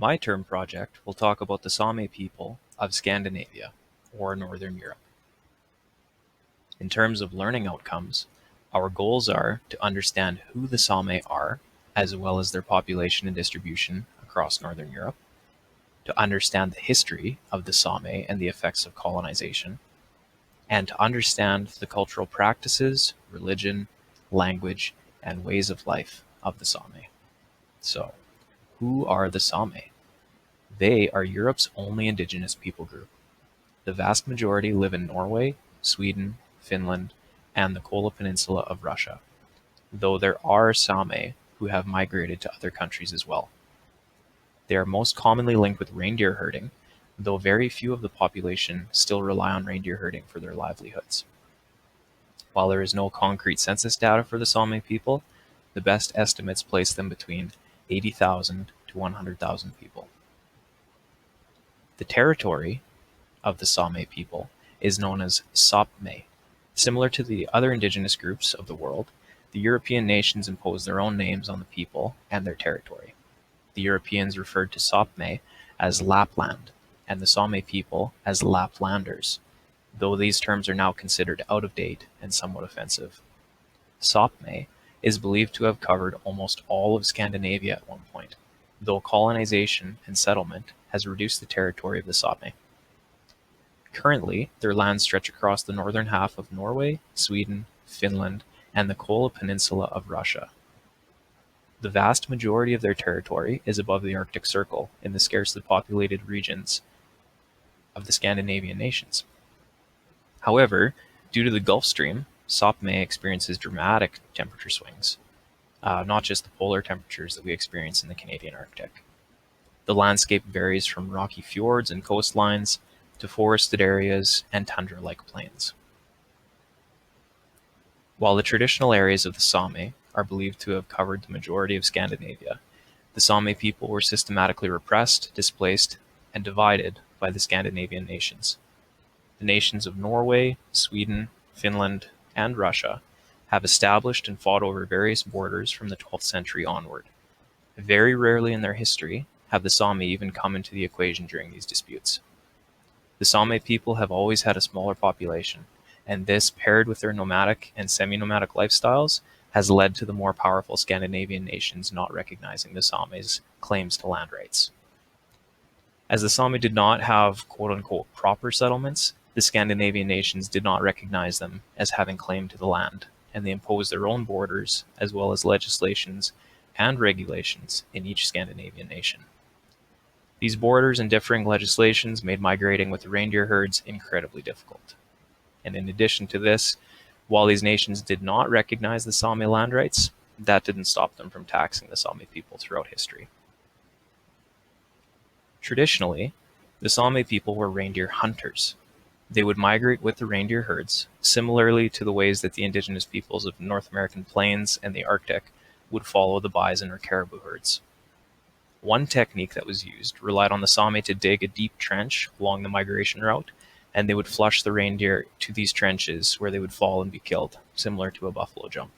My term project will talk about the Sami people of Scandinavia, or Northern Europe. In terms of learning outcomes, our goals are to understand who the Sami are, as well as their population and distribution across Northern Europe, to understand the history of the Sami and the effects of colonization, and to understand the cultural practices, religion, language, and ways of life of the Sami. So, who are the Sami? They are Europe's only indigenous people group. The vast majority live in Norway, Sweden, Finland, and the Kola Peninsula of Russia, though there are Sami who have migrated to other countries as well. They are most commonly linked with reindeer herding, though very few of the population still rely on reindeer herding for their livelihoods. While there is no concrete census data for the Sami people, the best estimates place them between 80,000 to 100,000 people. The territory of the Sami people is known as Sapmi. Similar to the other indigenous groups of the world, the European nations imposed their own names on the people and their territory. The Europeans referred to Sapmi as Lapland, and the Sami people as Laplanders, though these terms are now considered out of date and somewhat offensive. Sapmi is believed to have covered almost all of Scandinavia at one point, though colonization and settlement has reduced the territory of the Sami. Currently, their lands stretch across the northern half of Norway, Sweden, Finland, and the Kola Peninsula of Russia. The vast majority of their territory is above the Arctic Circle in the scarcely populated regions of the Scandinavian nations. However, due to the Gulf Stream, Sapmi experiences dramatic temperature swings, not just the polar temperatures that we experience in the Canadian Arctic. The landscape varies from rocky fjords and coastlines to forested areas and tundra-like plains. While the traditional areas of the Sami are believed to have covered the majority of Scandinavia, the Sami people were systematically repressed, displaced, and divided by the Scandinavian nations. The nations of Norway, Sweden, Finland, and Russia have established and fought over various borders from the 12th century onward. Very rarely in their history have the Sami even come into the equation during these disputes. The Sami people have always had a smaller population, and this, paired with their nomadic and semi-nomadic lifestyles, has led to the more powerful Scandinavian nations not recognizing the Sami's claims to land rights. As the Sami did not have quote-unquote proper settlements, the Scandinavian nations did not recognize them as having claim to the land, and they imposed their own borders as well as legislations and regulations in each Scandinavian nation. These borders and differing legislations made migrating with the reindeer herds incredibly difficult. And in addition to this, while these nations did not recognize the Sami land rights, that didn't stop them from taxing the Sami people throughout history. Traditionally, the Sami people were reindeer hunters. They would migrate with the reindeer herds, similarly to the ways that the indigenous peoples of the North American plains and the Arctic would follow the bison or caribou herds. One technique that was used relied on the Sami to dig a deep trench along the migration route, and they would flush the reindeer to these trenches where they would fall and be killed, similar to a buffalo jump.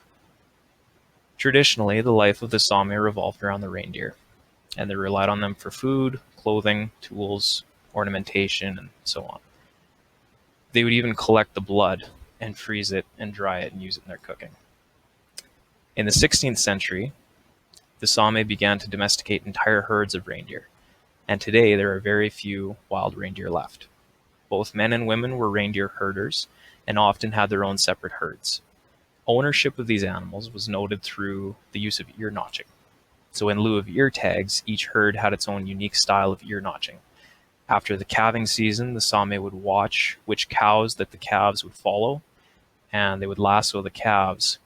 Traditionally, the life of the Sami revolved around the reindeer, and they relied on them for food, clothing, tools, ornamentation, and so on. They would even collect the blood and freeze it and dry it and use it in their cooking. In the 16th century, the Sami began to domesticate entire herds of reindeer, and today there are very few wild reindeer left. Both men and women were reindeer herders and often had their own separate herds. Ownership of these animals was noted through the use of ear notching. So in lieu of ear tags, each herd had its own unique style of ear notching. After the calving season, the Sami would watch which cows that the calves would follow, and they would lasso the calves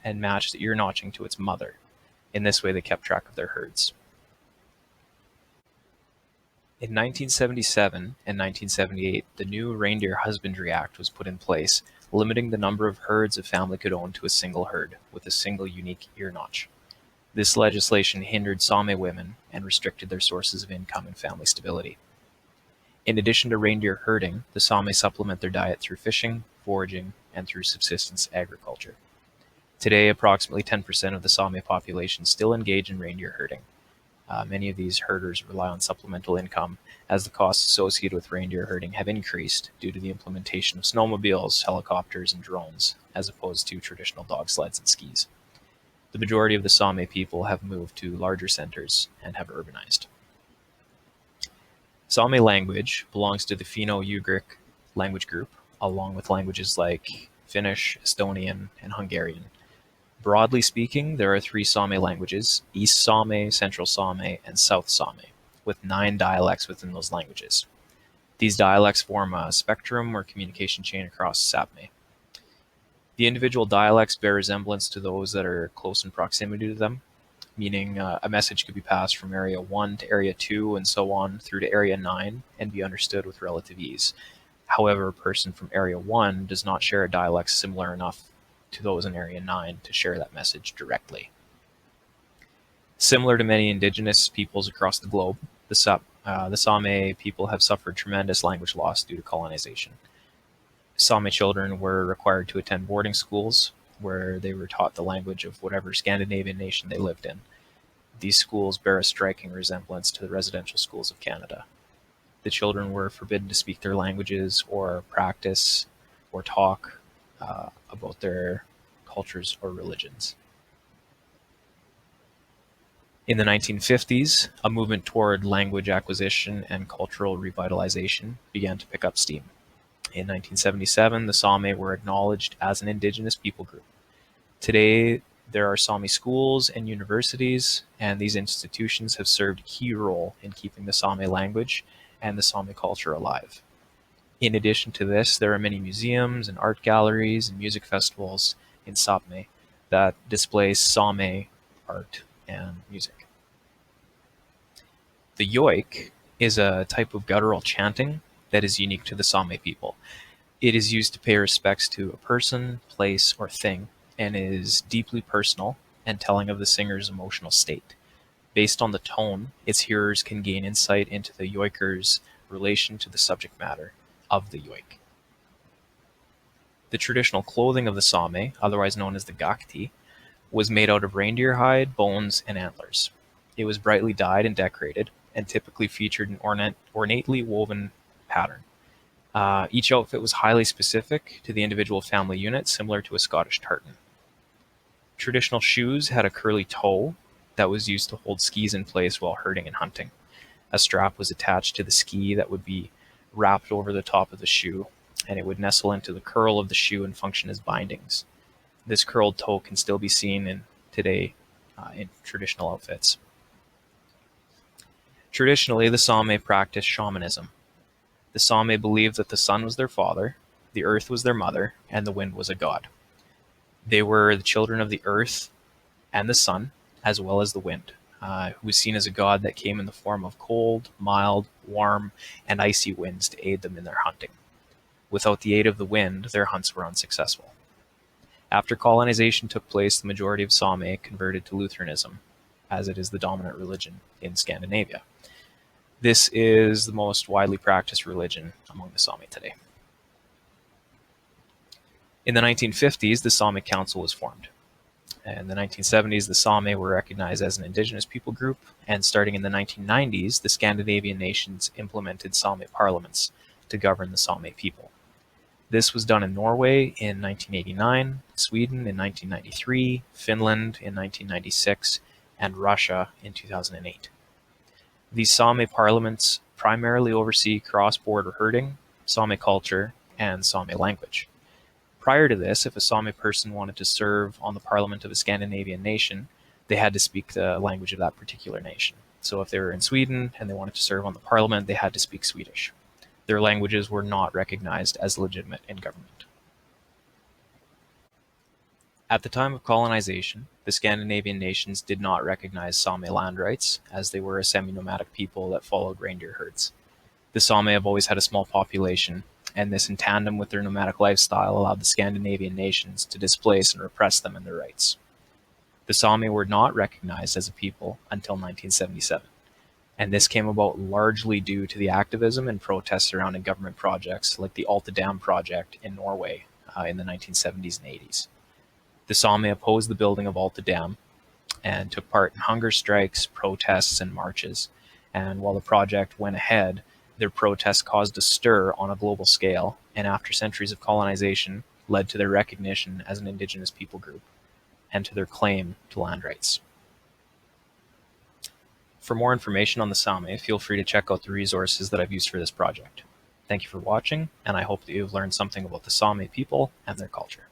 and match the ear notching to its mother. In this way, they kept track of their herds. In 1977 and 1978, the new Reindeer Husbandry Act was put in place, limiting the number of herds a family could own to a single herd, with a single unique ear notch. This legislation hindered Sami women and restricted their sources of income and family stability. In addition to reindeer herding, the Sami supplement their diet through fishing, foraging, and through subsistence agriculture. Today, approximately 10% of the Sami population still engage in reindeer herding. Many of these herders rely on supplemental income as the costs associated with reindeer herding have increased due to the implementation of snowmobiles, helicopters, and drones, as opposed to traditional dog sleds and skis. The majority of the Sami people have moved to larger centers and have urbanized. Sami language belongs to the Finno-Ugric language group, along with languages like Finnish, Estonian, and Hungarian. Broadly speaking, there are three Sami languages: East Sami, Central Sami, and South Sami, with 9 dialects within those languages. These dialects form a spectrum or communication chain across Sapmi. The individual dialects bear resemblance to those that are close in proximity to them, meaning a message could be passed from Area 1 to Area 2 and so on through to Area 9 and be understood with relative ease. However, a person from Area 1 does not share a dialect similar enough to those in Area 9 to share that message directly. Similar to many indigenous peoples across the globe, the Sami people have suffered tremendous language loss due to colonization. Sami children were required to attend boarding schools where they were taught the language of whatever Scandinavian nation they lived in. These schools bear a striking resemblance to the residential schools of Canada. The children were forbidden to speak their languages or practice or talk about their cultures or religions. In the 1950s, a movement toward language acquisition and cultural revitalization began to pick up steam. In 1977, the Sami were acknowledged as an Indigenous people group. Today, there are Sami schools and universities, and these institutions have served a key role in keeping the Sami language and the Sami culture alive. In addition to this, there are many museums and art galleries and music festivals in Sapmi that display Sami art and music. The yoik is a type of guttural chanting that is unique to the Sami people. It is used to pay respects to a person, place, or thing, and is deeply personal and telling of the singer's emotional state. Based on the tone, its hearers can gain insight into the yoiker's relation to the subject matter of the yoik. The traditional clothing of the Sami, otherwise known as the gakti, was made out of reindeer hide, bones, and antlers. It was brightly dyed and decorated, and typically featured an ornately woven pattern. Each outfit was highly specific to the individual family unit, similar to a Scottish tartan. Traditional shoes had a curly toe that was used to hold skis in place while herding and hunting. A strap was attached to the ski that would be wrapped over the top of the shoe, and it would nestle into the curl of the shoe and function as bindings. This curled toe can still be seen today in traditional outfits. Traditionally, the Sami practiced shamanism. The Sami believed that the sun was their father, the earth was their mother, and the wind was a god. They were the children of the earth and the sun, as well as the wind, who was seen as a god that came in the form of cold, mild, warm, and icy winds to aid them in their hunting. Without the aid of the wind, their hunts were unsuccessful. After colonization took place, the majority of Sami converted to Lutheranism, as it is the dominant religion in Scandinavia. This is the most widely practiced religion among the Sami today. In the 1950s, the Sami Council was formed. In the 1970s, the Sami were recognized as an Indigenous people group, and starting in the 1990s, the Scandinavian nations implemented Sami parliaments to govern the Sami people. This was done in Norway in 1989, Sweden in 1993, Finland in 1996, and Russia in 2008. These Sami parliaments primarily oversee cross-border herding, Sami culture, and Sami language. Prior to this, if a Sami person wanted to serve on the parliament of a Scandinavian nation, they had to speak the language of that particular nation. So if they were in Sweden and they wanted to serve on the parliament, they had to speak Swedish. Their languages were not recognized as legitimate in government. At the time of colonization, the Scandinavian nations did not recognize Sami land rights, as they were a semi-nomadic people that followed reindeer herds. The Sami have always had a small population, and this in tandem with their nomadic lifestyle allowed the Scandinavian nations to displace and repress them in their rights. The Sami were not recognized as a people until 1977, and this came about largely due to the activism and protests surrounding government projects like the Alta Dam project in Norway in the 1970s and 80s. The Sami opposed the building of Alta Dam, and took part in hunger strikes, protests, and marches. And while the project went ahead, their protests caused a stir on a global scale, and after centuries of colonization, led to their recognition as an Indigenous people group and to their claim to land rights. For more information on the Sami, feel free to check out the resources that I've used for this project. Thank you for watching, and I hope that you've learned something about the Sami people and their culture.